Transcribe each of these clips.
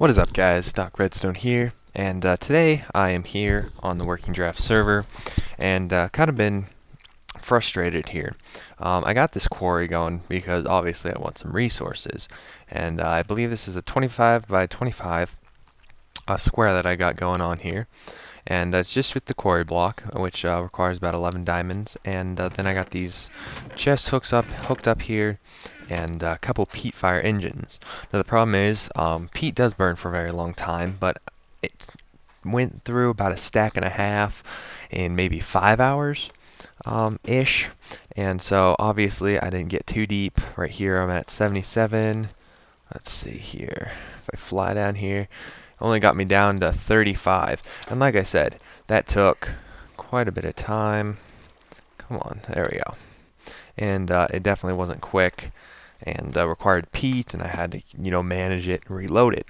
What is up, guys? DocRedstone here, and today I am here on the Working Draft server, and kind of been frustrated here. I got this quarry going because obviously I want some resources, and I believe this is a 25 by 25 square that I got going on here, and it's just with the quarry block, which requires about 11 diamonds, and then I got these chest hooked up here, and a couple peat fire engines. Now the problem is, peat does burn for a very long time, but it went through about a stack and a half in maybe 5 hours ish, and so obviously I didn't get too deep. Right here I'm at 77. Let's see here. If I fly down here, only got me down to 35. And like I said, that took quite a bit of time. Come on, there we go. And it definitely wasn't quick, and required peat, and I had to, manage it and reload it.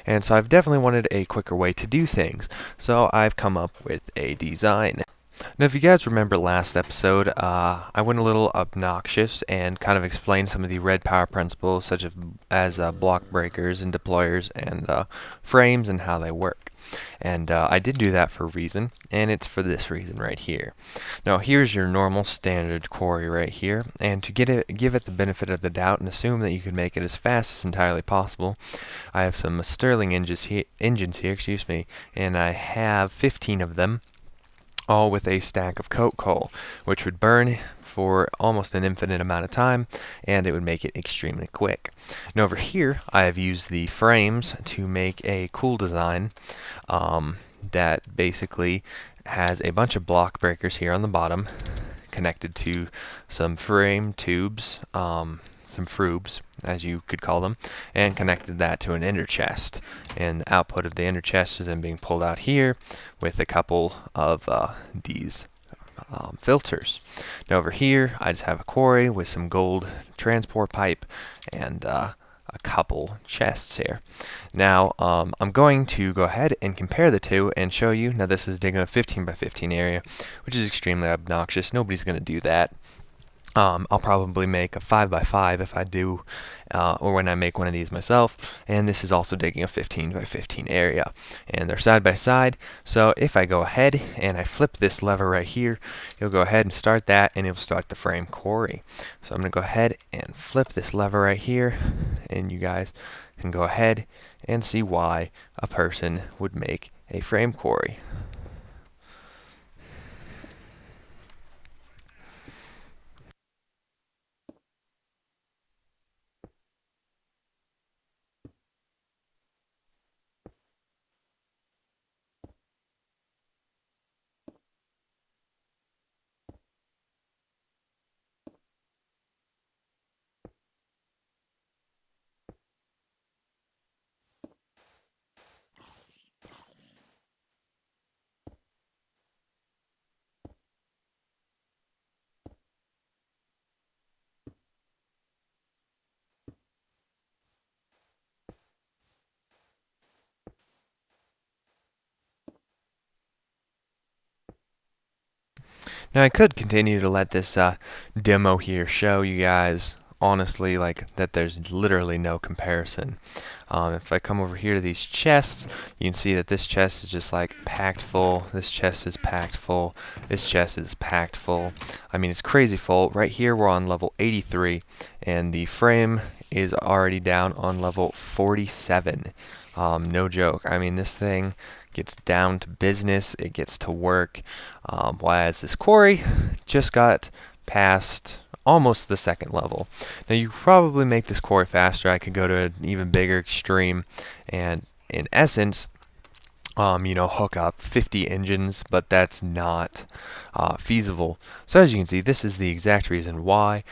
And so I've definitely wanted a quicker way to do things. So I've come up with a design. Now, if you guys remember last episode, I went a little obnoxious and kind of explained some of the red power principles, such as block breakers and deployers and frames and how they work. And I did do that for a reason, and it's for this reason right here. Now, here's your normal standard quarry right here, and to give it the benefit of the doubt and assume that you can make it as fast as entirely possible, I have some Stirling engines here, and I have 15 of them, all with a stack of coke coal, which would burn for almost an infinite amount of time, and it would make it extremely quick. Now over here, I have used the frames to make a cool design that basically has a bunch of block breakers here on the bottom, connected to some frame tubes, some frubes, as you could call them, and connected that to an ender chest. And the output of the ender chest is then being pulled out here with a couple of these filters. Now over here, I just have a quarry with some gold transport pipe and a couple chests here. Now I'm going to go ahead and compare the two and show you. Now this is digging a 15 by 15 area, which is extremely obnoxious. Nobody's going to do that. I'll probably make a 5 by 5 if I do, or when I make one of these myself. And this is also digging a 15 by 15 area, and they're side by side. So if I go ahead and I flip this lever right here, you'll go ahead and start that, and it'll start the frame quarry. So I'm gonna go ahead and flip this lever right here, and you guys can go ahead and see why a person would make a frame quarry. Now I could continue to let this demo here show you guys honestly like that there's literally no comparison. If I come over here to these chests, you can see that this chest is just like packed full, this chest is packed full, this chest is packed full. I mean, it's crazy full. Right here we're on level 83, and the frame is already down on level 47. No joke. I mean, this thing gets down to business, it gets to work, whereas this quarry just got past almost the second level. Now you could probably make this quarry faster. I could go to an even bigger extreme and in essence hook up 50 engines, but that's not feasible. So as you can see, this is the exact reason why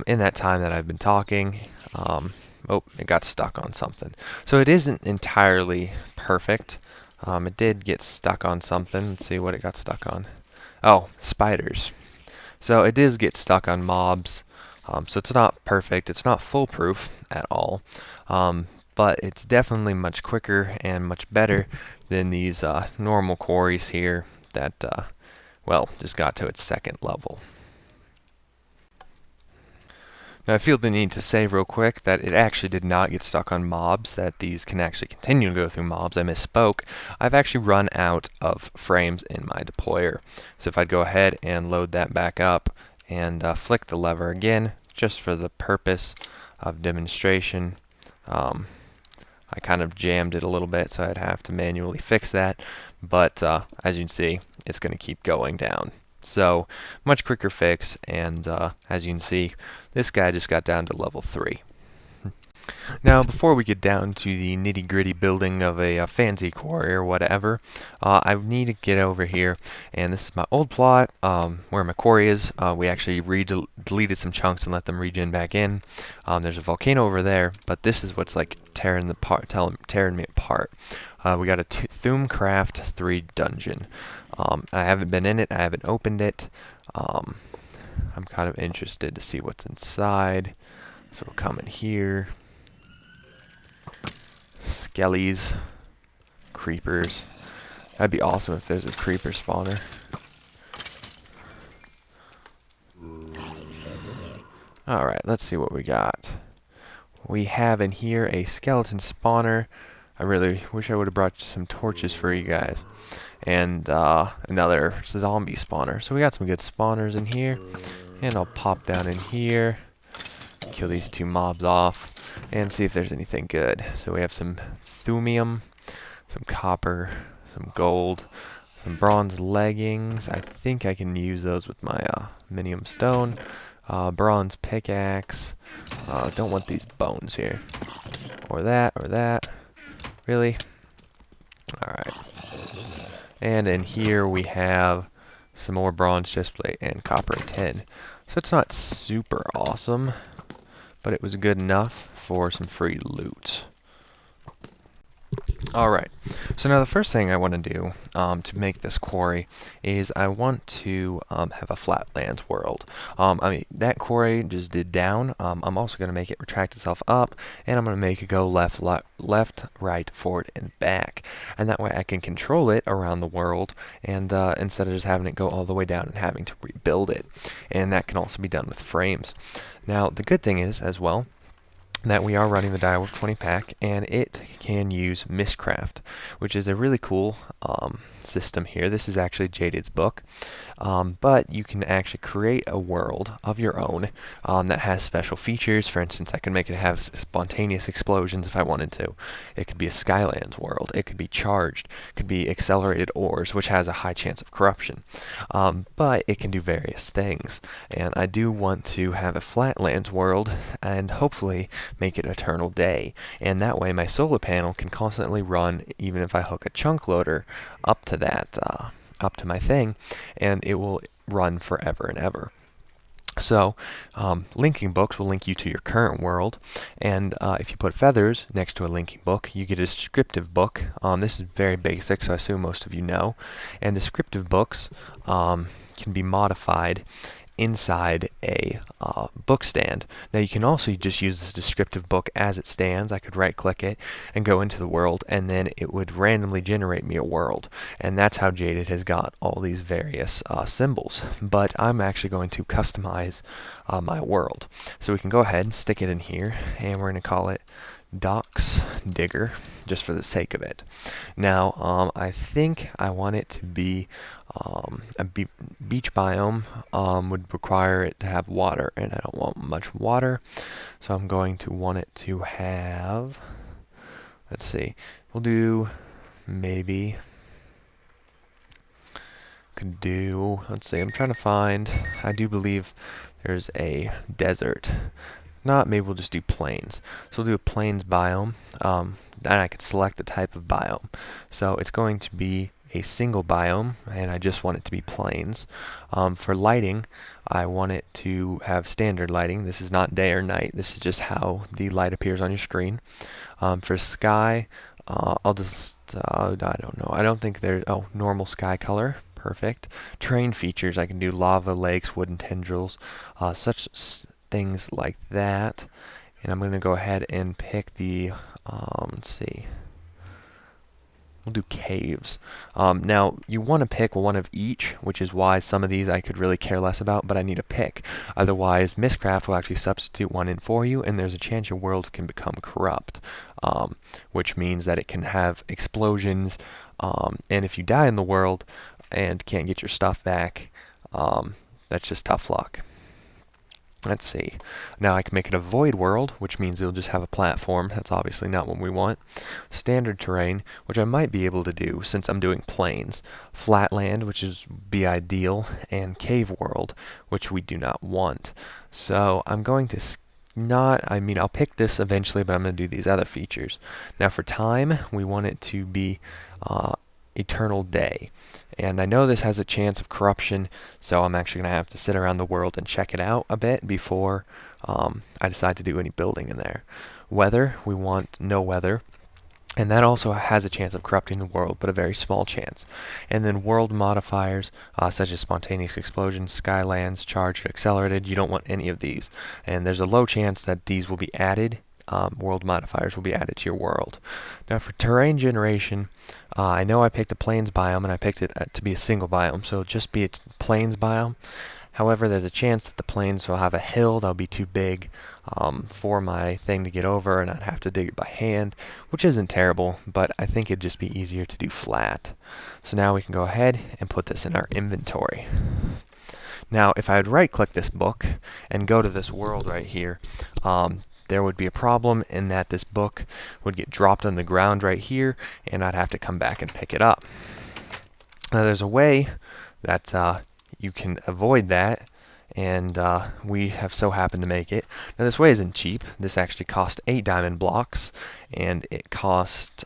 in that time that I've been talking, oh, it got stuck on something. So it isn't entirely perfect. It did get stuck on something. Let's see what it got stuck on. Oh, spiders. So it does get stuck on mobs. So it's not perfect. It's not foolproof at all. But it's definitely much quicker and much better than these normal quarries here that, just got to its second level. Now, I feel the need to say real quick that it actually did not get stuck on mobs, that these can actually continue to go through mobs. I misspoke. I've actually run out of frames in my deployer. So if I'd go ahead and load that back up and flick the lever again, just for the purpose of demonstration, I kind of jammed it a little bit, so I'd have to manually fix that. But as you can see, it's going to keep going down. So much quicker fix, and as you can see, this guy just got down to level 3. Now, before we get down to the nitty-gritty building of a fancy quarry or whatever, I need to get over here, and this is my old plot where my quarry is. We actually deleted some chunks and let them regen back in. There's a volcano over there, but this is what's like tearing me apart. We got a Thumbcraft 3 dungeon. I haven't been in it. I haven't opened it. I'm kind of interested to see what's inside. So we'll come in here. Skellies. Creepers. That'd be awesome if there's a creeper spawner. Alright, let's see what we got. We have in here a skeleton spawner. I really wish I would have brought some torches for you guys. And another zombie spawner. So we got some good spawners in here. And I'll pop down in here. Kill these 2 mobs off. And see if there's anything good. So we have some thumium, some copper, some gold, some bronze leggings. I think I can use those with my minium stone. Bronze pickaxe. Don't want these bones here. Or that, or that. Really? Alright. And in here we have some more bronze chestplate and copper and tin. So it's not super awesome, but it was good enough for some free loot. Alright, so now the first thing I want to do to make this quarry is I want to have a flatlands world. I mean, that quarry just did down. I'm also going to make it retract itself up, and I'm going to make it go left, right, forward, and back. And that way I can control it around the world, and instead of just having it go all the way down and having to rebuild it. And that can also be done with frames. Now, the good thing is, as well, that we are running the Direwolf 20 pack, and it can use Mistcraft, which is a really cool system here. This is actually Jaded's book, but you can actually create a world of your own that has special features. For instance, I can make it have spontaneous explosions if I wanted to. It could be a Skylands world. It could be charged. It could be accelerated ores, which has a high chance of corruption. But it can do various things, and I do want to have a Flatlands world and hopefully make it eternal day, and that way my solar panel can constantly run even if I hook a chunk loader up to that up to my thing, and it will run forever and ever. So linking books will link you to your current world, and if you put feathers next to a linking book, you get a descriptive book. This is very basic, so I assume most of you know, and descriptive books can be modified inside a book stand. Now you can also just use this descriptive book as it stands. I could right click it and go into the world, and then it would randomly generate me a world, and that's how Jaded has got all these various symbols. But I'm actually going to customize my world, so we can go ahead and stick it in here, and we're going to call it Doc's Digger, just for the sake of it. Now, I think I want it to be a beach biome. Would require it to have water, and I don't want much water, so I'm going to want it to have, let's see, we'll do maybe, let's see, I'm trying to find, I do believe there's a desert. Not, maybe we'll just do plains. So we'll do a plains biome. Then I could select the type of biome. So it's going to be a single biome, and I just want it to be plains. For lighting, I want it to have standard lighting. This is not day or night. This is just how the light appears on your screen. For sky, I'll just, I don't know. I don't think there's, normal sky color. Perfect. Terrain features, I can do lava, lakes, wooden tendrils, such things like that. And I'm going to go ahead and pick the, let's see, we'll do caves. Now, you want to pick one of each, which is why some of these I could really care less about, but I need a pick. Otherwise, Mistcraft will actually substitute one in for you, and there's a chance your world can become corrupt, which means that it can have explosions, and if you die in the world and can't get your stuff back, that's just tough luck. Let's see. Now I can make it a void world, which means it'll just have a platform. That's obviously not what we want. Standard terrain, which I might be able to do since I'm doing plains. Flatland, which is be ideal, and cave world, which we do not want. So I'm going to I'll pick this eventually, but I'm going to do these other features. Now for time, we want it to be eternal day. And I know this has a chance of corruption, so I'm actually going to have to sit around the world and check it out a bit before I decide to do any building in there. Weather, we want no weather. And that also has a chance of corrupting the world, but a very small chance. And then world modifiers, such as spontaneous explosions, skylands, charged, accelerated, you don't want any of these. And there's a low chance that these will be added. World modifiers will be added to your world. Now for terrain generation, I know I picked a plains biome, and I picked it to be a single biome, so it'll just be a plains biome. However, there's a chance that the plains will have a hill that'll be too big for my thing to get over, and I'd have to dig it by hand, which isn't terrible, but I think it'd just be easier to do flat. So now we can go ahead and put this in our inventory. Now, if I would right-click this book and go to this world right here, there would be a problem in that this book would get dropped on the ground right here, and I'd have to come back and pick it up. Now, there's a way that you can avoid that, and we have so happened to make it. Now, this way isn't cheap. This actually cost 8 diamond blocks, and it cost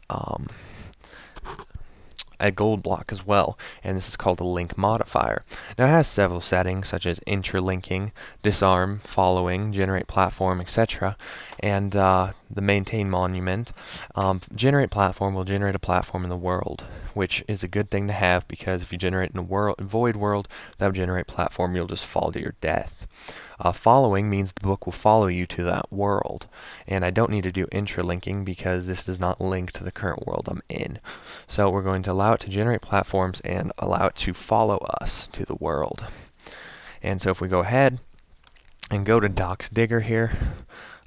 a gold block as well, and this is called a link modifier. Now it has several settings such as interlinking, disarm, following, generate platform, etc. And the maintain monument. Generate platform will generate a platform in the world, which is a good thing to have because if you generate in a void world, that will generate platform, you'll just fall to your death. Following means the book will follow you to that world. And I don't need to do interlinking because this does not link to the current world I'm in. So we're going to allow it to generate platforms and allow it to follow us to the world. And so if we go ahead and go to Doc's Digger here,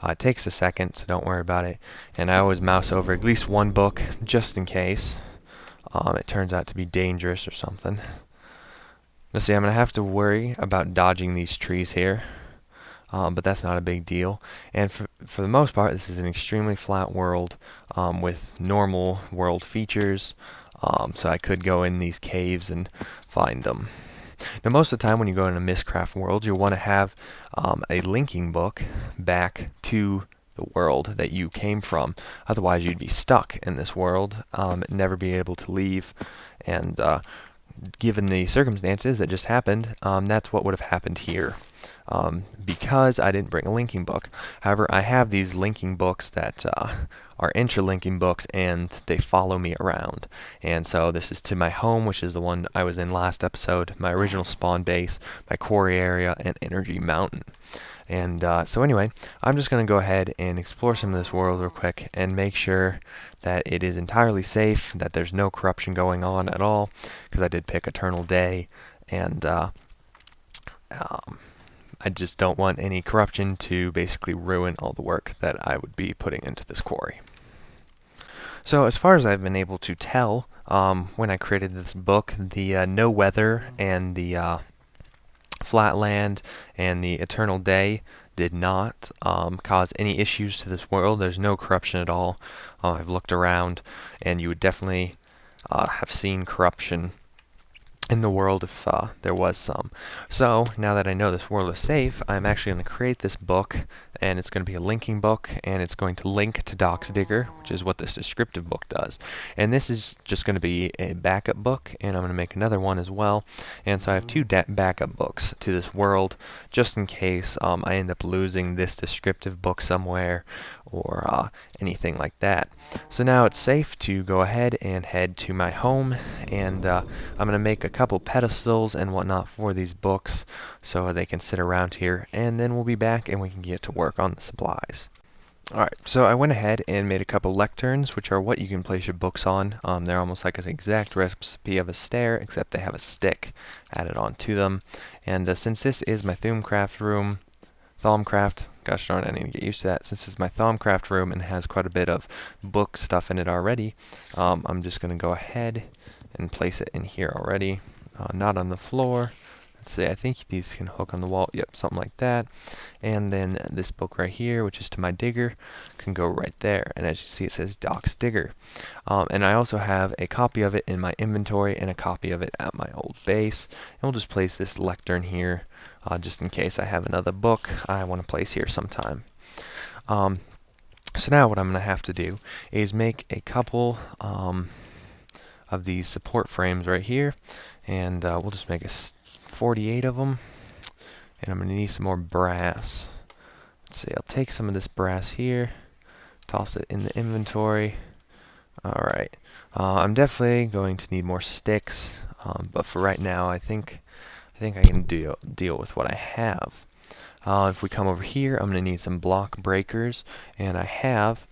it takes a second, so don't worry about it. And I always mouse over at least one book just in case it turns out to be dangerous or something. Let's see, I'm going to have to worry about dodging these trees here. But that's not a big deal. And for the most part, this is an extremely flat world with normal world features. So I could go in these caves and find them. Now, most of the time when you go in a Mistcraft world, you'll want to have a linking book back to the world that you came from. Otherwise, you'd be stuck in this world and never be able to leave. And given the circumstances that just happened, that's what would have happened here. Because I didn't bring a linking book. However, I have these linking books that are interlinking books, and they follow me around. And so this is to my home, which is the one I was in last episode, my original spawn base, my quarry area, and energy mountain. And so anyway, I'm just going to go ahead and explore some of this world real quick and make sure that it is entirely safe, that there's no corruption going on at all, because I did pick Eternal Day, and I just don't want any corruption to basically ruin all the work that I would be putting into this quarry. So as far as I've been able to tell, when I created this book, the no weather and the flatland and the eternal day did not cause any issues to this world. There's no corruption at all. I've looked around, and you would definitely have seen corruption in the world if there was some. So now that I know this world is safe, I'm actually going to create this book, and it's going to be a linking book, and it's going to link to Doc's Digger, which is what this descriptive book does. And this is just going to be a backup book, and I'm going to make another one as well. And so I have two backup books to this world, just in case I end up losing this descriptive book somewhere or anything like that. So now it's safe to go ahead and head to my home, and I'm going to make a couple pedestals and whatnot for these books so they can sit around here, and then we'll be back and we can get to work on the supplies. Alright, so I went ahead and made a couple lecterns, which are what you can place your books on. They're almost like an exact recipe of a stair, except they have a stick added onto them. And since this is my Thumbcraft room, Thaumcraft, gosh darn, I need to get used to that. Since this is my Thaumcraft room and has quite a bit of book stuff in it already, I'm just going to go ahead and place it in here already. Not on the floor. Let's see, I think these can hook on the wall. Yep, something like that. And then this book right here, which is to my digger, can go right there. And as you see, it says Doc's Digger. And I also have a copy of it in my inventory and a copy of it at my old base. And we'll just place this lectern here, just in case I have another book I want to place here sometime. So now what I'm going to have to do is make a couple of these support frames right here. And we'll just make 48 of them. And I'm going to need some more brass. Let's see, I'll take some of this brass here, toss it in the inventory. Alright, I'm definitely going to need more sticks, but for right now I think I can deal with what I have. If we come over here, I'm going to need some block breakers, and I have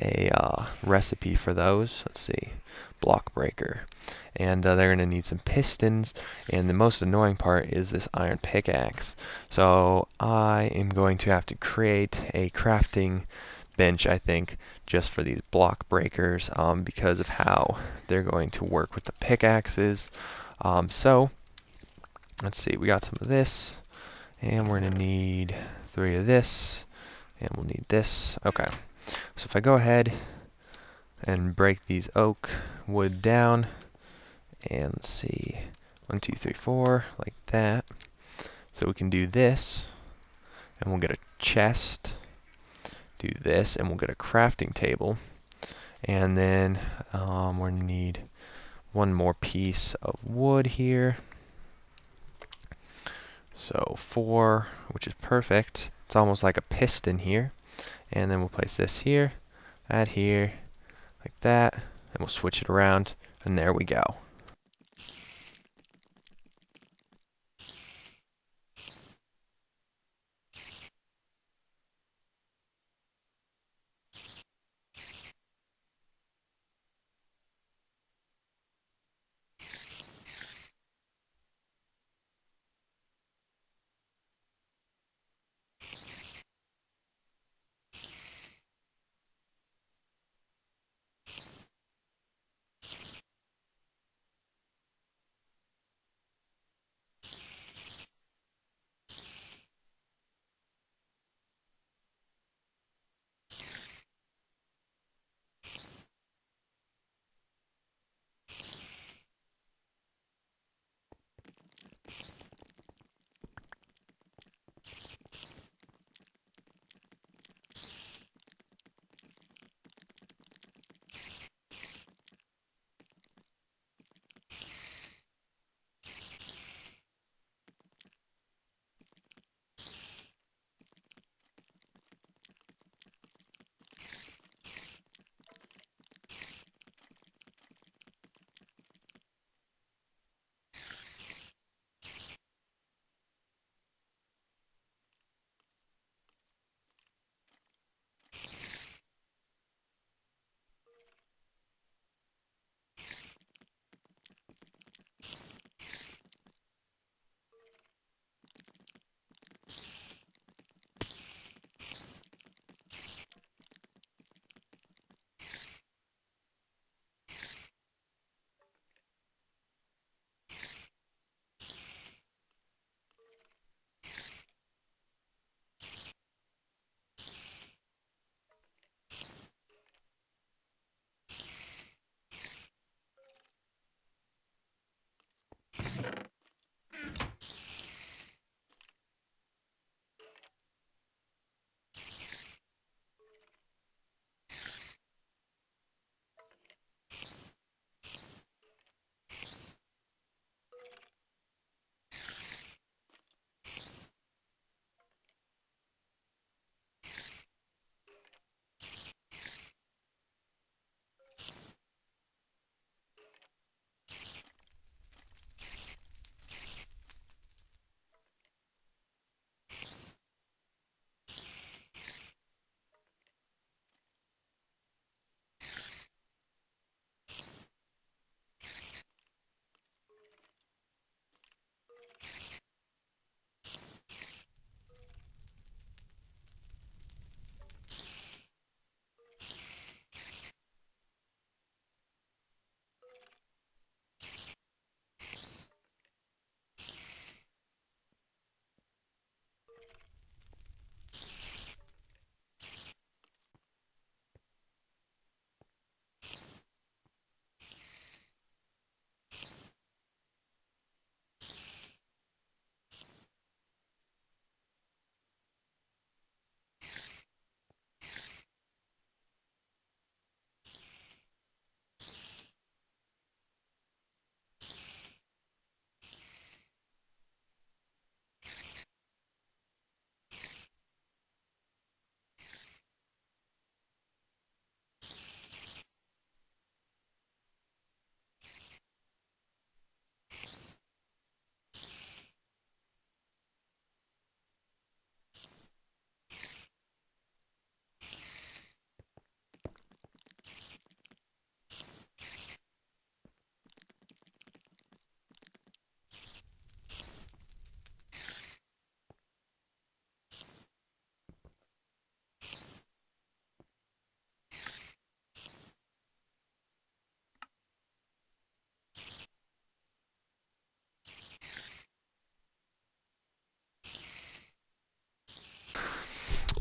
a recipe for those. Let's see, block breaker. And they're going to need some pistons, and the most annoying part is this iron pickaxe. So I am going to have to create a crafting bench, I think, just for these block breakers, because of how they're going to work with the pickaxes. So let's see, we got some of this, and we're going to need 3 of this, and we'll need this. Okay, so if I go ahead and break these oak wood down, and let's see, 1, 2, 3, 4, like that. So we can do this, and we'll get a chest. Do this, and we'll get a crafting table. And then we're going to need one more piece of wood here. So 4, which is perfect. It's almost like a piston here. And then we'll place this here, that here, like that, and we'll switch it around, and there we go.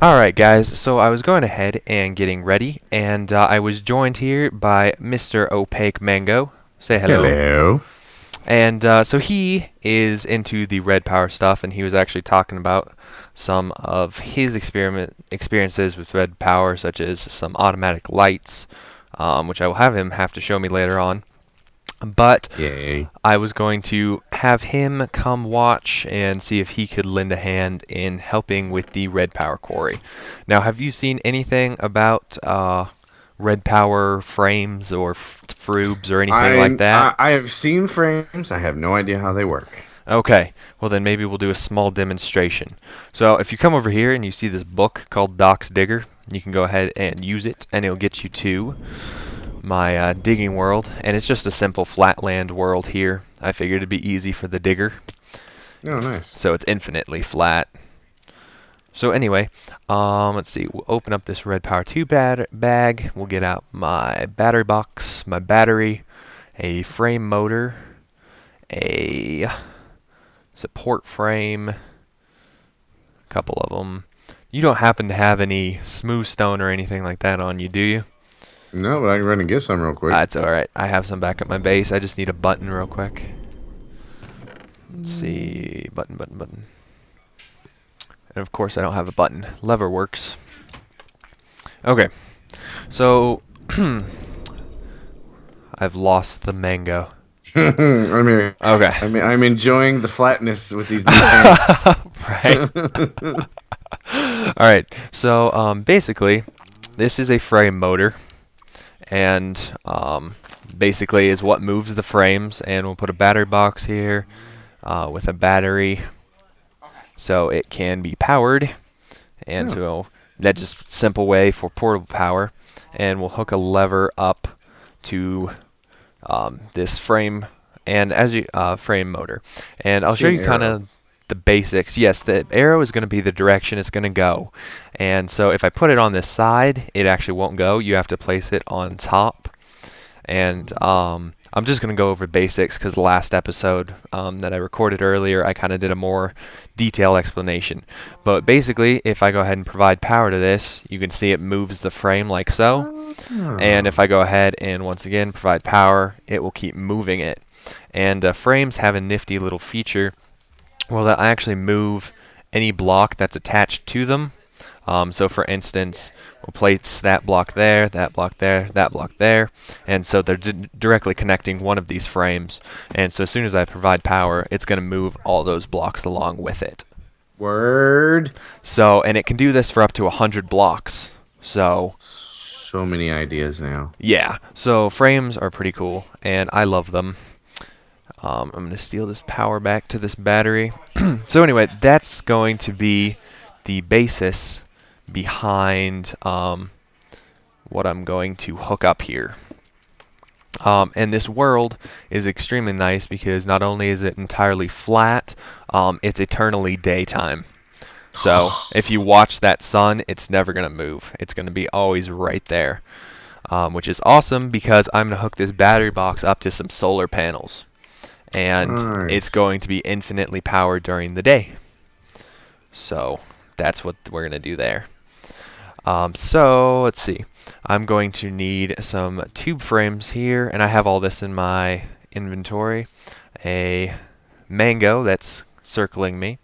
Alright guys, so I was going ahead and getting ready, and I was joined here by Mr. Opaque Mango. Say hello. Hello. And so he is into the red power stuff, and he was actually talking about some of his experiences with red power, such as some automatic lights, which I will have to show me later on. But Yay. I was going to have him come watch and see if he could lend a hand in helping with the red power quarry. Now, have you seen anything about red power frames or frubes or anything like that? I have seen frames. I have no idea how they work. Okay, well then maybe we'll do a small demonstration. So if you come over here and you see this book called Doc's Digger, you can go ahead and use it, and it'll get you to my digging world, and it's just a simple flatland world here. I figured it'd be easy for the digger, Oh, nice. so it's infinitely flat. So anyway, let's see. We'll open up this red power 2 bag. We'll get out my battery box, my battery, a frame motor, a support frame, a couple of them. You don't happen to have any smooth stone or anything like that on you, do you? No, but I can run and get some real quick. That's alright. I have some back at my base. I just need a button real quick. Let's see. Button. And of course, I don't have a button. Lever works. Okay. So, I've lost the mango. I mean, Okay. I'm enjoying the flatness with these new hands. Right. Alright. So, basically, this is a frame motor. And basically is what moves the frames, and we'll put a battery box here with a battery so it can be powered, and Oh, so that's just a simple way for portable power. And we'll hook a lever up to this frame and frame motor, and I'll see show an you kind arrow. of the basics. Yes, the arrow is going to be the direction it's going to go, and so if I put it on this side, it actually won't go. You have to place it on top, and I'm just going to go over basics because last episode that I recorded earlier, I kind of did a more detailed explanation. But basically, if I go ahead and provide power to this, you can see it moves the frame like so. And Oh. if I go ahead and once again provide power, it will keep moving it. And frames have a nifty little feature. Well, that I actually move any block that's attached to them. So for instance, we'll place that block there, that block there, that block there, and so they're directly connecting one of these frames. And so as soon as I provide power, it's going to move all those blocks along with it. Word. So, and it can do this for up to 100 blocks. So, So many ideas now. yeah. So frames are pretty cool, and I love them. I'm going to steal this power back to this battery. So anyway, that's going to be the basis behind what I'm going to hook up here. And this world is extremely nice because not only is it entirely flat, it's eternally daytime. So if you watch that sun, it's never going to move. It's going to be always right there, which is awesome because I'm going to hook this battery box up to some solar panels. And it's Nice. going to be infinitely powered during the day. So that's what we're going to do there. So let's see. I'm going to need some tube frames here, and I have all this in my inventory. A mango that's circling me.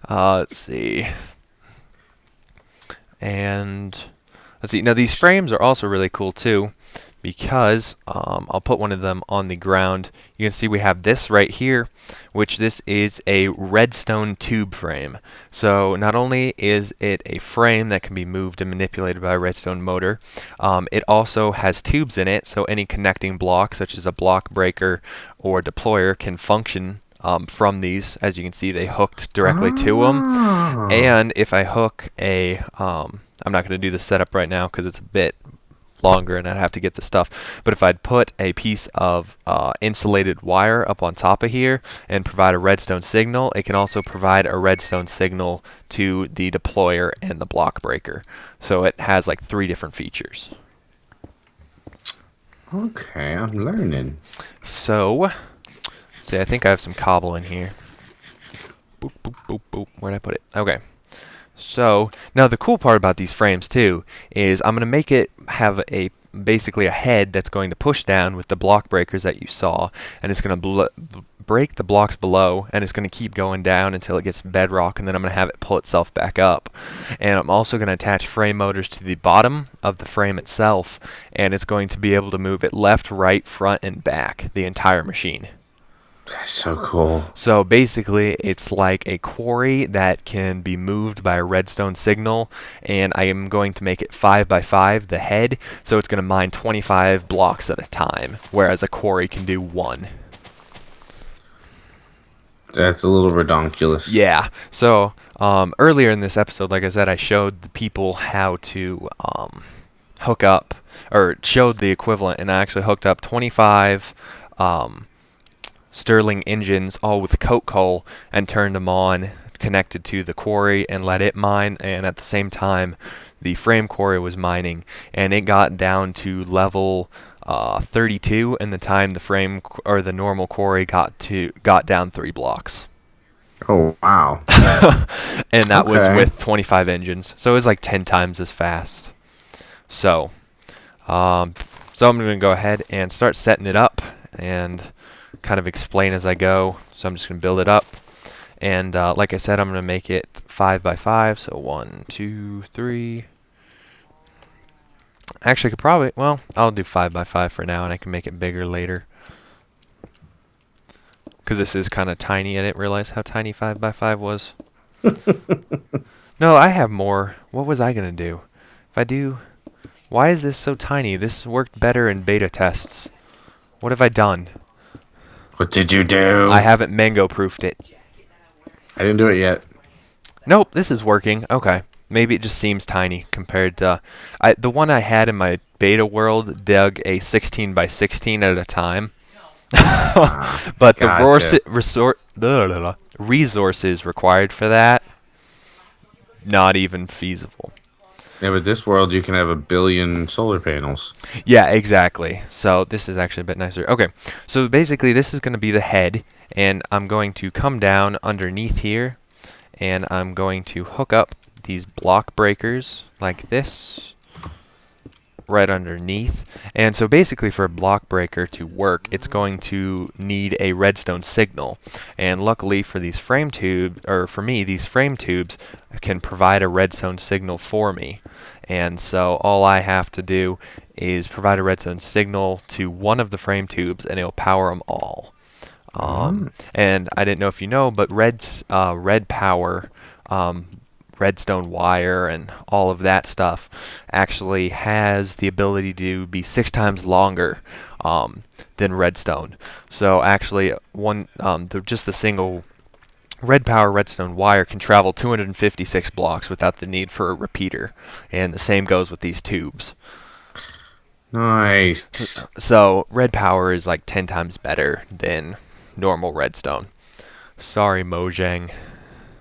Let's see. And let's see. Now these frames are also really cool too, because I'll put one of them on the ground. You can see we have this right here, which this is a redstone tube frame. So not only is it a frame that can be moved and manipulated by a redstone motor, it also has tubes in it, so any connecting block, such as a block breaker or deployer, can function from these. As you can see, they hooked directly to them. Oh. And if I hook I'm not going to do the setup right now because it's a bit longer and I'd have to get the stuff. But if I'd put a piece of insulated wire up on top of here and provide a redstone signal, it can also provide a redstone signal to the deployer and the block breaker. So it has like 3 different features. Okay, I'm learning. So, see, I think I have some cobble in here. Boop, boop, boop, boop. Where'd I put it? Okay. So now the cool part about these frames too is I'm going to make it have a basically a head that's going to push down with the block breakers that you saw, and it's going to break the blocks below, and it's going to keep going down until it gets bedrock, and then I'm going to have it pull itself back up. And I'm also going to attach frame motors to the bottom of the frame itself, and it's going to be able to move it left, right, front, and back, the entire machine. That's so cool. So basically, it's like a quarry that can be moved by a redstone signal, and I am going to make it 5 by 5, the head, so it's going to mine 25 blocks at a time, whereas a quarry can do one. That's a little redonkulous. Yeah. So earlier in this episode, like I said, I showed the people how to hook up, or showed the equivalent, and I actually hooked up 25 Stirling engines, all with coke coal, and turned them on, connected to the quarry, and let it mine. And at the same time, the frame quarry was mining, and it got down to level 32 in the time the frame or the normal quarry got down 3 blocks. Oh, wow. And that was Okay. with 25 engines, so it was like 10 times as fast. So, um, so I'm going to go ahead and start setting it up and kind of explain as I go. So I'm just going to build it up. And like I said, I'm going to make it 5 by 5. So 1, 2, 3. Actually, I could probably, well, I'll do 5 by 5 for now, and I can make it bigger later. Because this is kind of tiny. I didn't realize how tiny 5 by 5 was. No, I have more. What was I going to do? If I do... Why is this so tiny? This worked better in beta tests. What have I done? What did you do? I haven't mango-proofed it. I didn't do it yet. Nope, this is working. Okay. Maybe it just seems tiny compared to... the one I had in my beta world dug a 16 by 16 at a time. But Gotcha. the resources required for that, not even feasible. Yeah, but this world you can have 1 billion solar panels. Yeah, exactly. So this is actually a bit nicer. Okay, so basically this is going to be the head, and I'm going to come down underneath here, and I'm going to hook up these block breakers like this right underneath. And so basically for a block breaker to work, it's going to need a redstone signal. And luckily for these frame tubes, or for me, these frame tubes can provide a redstone signal for me. And so all I have to do is provide a redstone signal to one of the frame tubes, and it'll power them all. And I didn't know if you know, but red power, redstone wire and all of that stuff actually has the ability to be 6 times longer than redstone. So actually, just the single red power redstone wire can travel 256 blocks without the need for a repeater, and the same goes with these tubes. Nice. So red power is like 10 times better than normal redstone. Sorry, Mojang.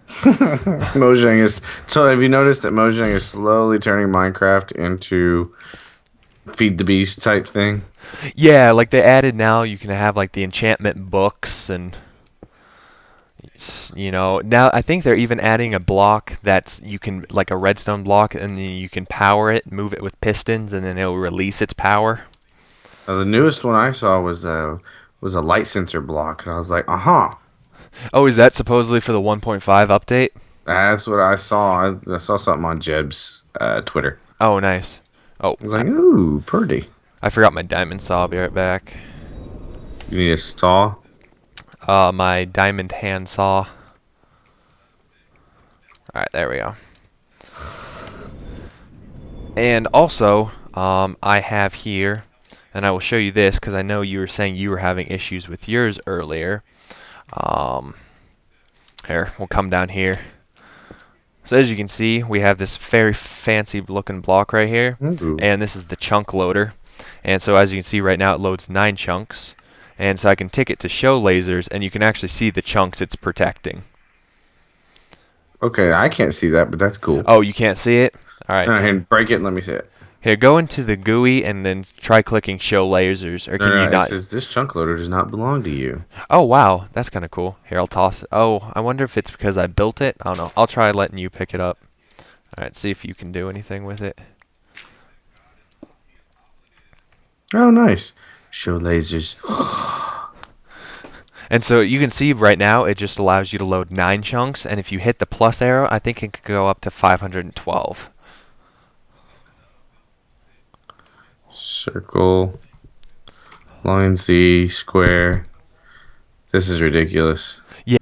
Mojang is. So, have you noticed that Mojang is slowly turning Minecraft into feed the beast type thing? Yeah, like they added now you can have like the enchantment books, and now I think they're even adding a block that's you can, like a redstone block, and then you can power it, move it with pistons, and then it'll release its power. The newest one I saw was a light sensor block, and I was like, uh-huh. Oh, is that supposedly for the 1.5 update? That's what I saw. I saw something on Jeb's Twitter. Oh, nice. Oh, I was like, ooh, pretty. I forgot my diamond saw. I'll be right back. You need a saw? My diamond hand saw. Alright, there we go. And also, I have here, and I will show you this because I know you were saying you were having issues with yours earlier. Here, we'll come down here. So as you can see, we have this very fancy looking block right here, Ooh. and this is the chunk loader. And so as you can see right now, it loads 9 chunks. And so I can tick it to show lasers, and you can actually see the chunks it's protecting. Okay, I can't see that, but that's cool. Oh, you can't see it? All right. And break it and let me see it. Here, go into the GUI and then try clicking show lasers. Or can No, you it not? says this chunk loader does not belong to you. Oh, wow. That's kind of cool. Here, I'll toss it. Oh, I wonder if it's because I built it. I don't know. I'll try letting you pick it up. All right, see if you can do anything with it. Oh, nice. Show lasers. And so you can see right now it just allows you to load 9 chunks, and if you hit the plus arrow, I think it could go up to 512. Circle, line Z, square. This is ridiculous. Yeah.